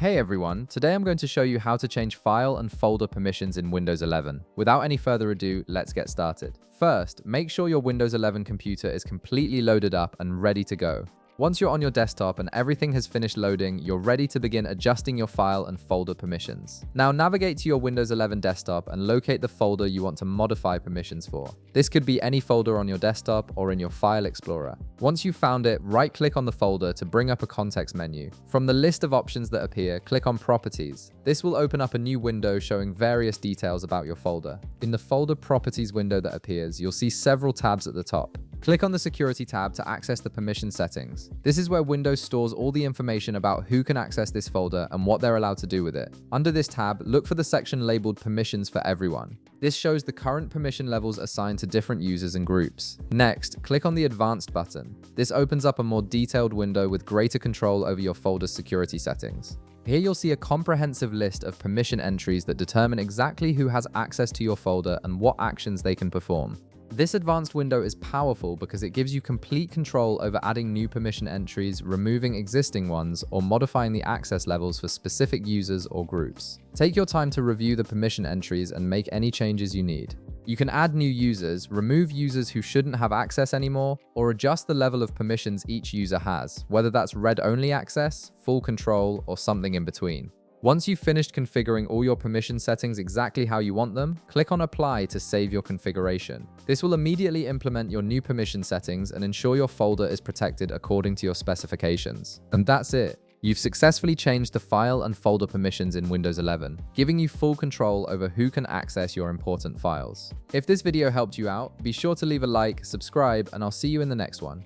Hey everyone, today I'm going to show you how to change file and folder permissions in Windows 11. Without any further ado, let's get started. First, make sure your Windows 11 computer is completely loaded up and ready to go. Once you're on your desktop and everything has finished loading, you're ready to begin adjusting your file and folder permissions. Now navigate to your Windows 11 desktop and locate the folder you want to modify permissions for. This could be any folder on your desktop or in your File Explorer. Once you've found it, right-click on the folder to bring up a context menu. From the list of options that appear, click on Properties. This will open up a new window showing various details about your folder. In the Folder Properties window that appears, you'll see several tabs at the top. Click on the Security tab to access the permission settings. This is where Windows stores all the information about who can access this folder and what they're allowed to do with it. Under this tab, look for the section labeled Permissions for Everyone. This shows the current permission levels assigned to different users and groups. Next, click on the Advanced button. This opens up a more detailed window with greater control over your folder's security settings. Here you'll see a comprehensive list of permission entries that determine exactly who has access to your folder and what actions they can perform. This advanced window is powerful because it gives you complete control over adding new permission entries, removing existing ones, or modifying the access levels for specific users or groups. Take your time to review the permission entries and make any changes you need. You can add new users, remove users who shouldn't have access anymore, or adjust the level of permissions each user has, whether that's read-only access, full control, or something in between. Once you've finished configuring all your permission settings exactly how you want them, click on Apply to save your configuration. This will immediately implement your new permission settings and ensure your folder is protected according to your specifications. And that's it. You've successfully changed the file and folder permissions in Windows 11, giving you full control over who can access your important files. If this video helped you out, be sure to leave a like, subscribe, and I'll see you in the next one.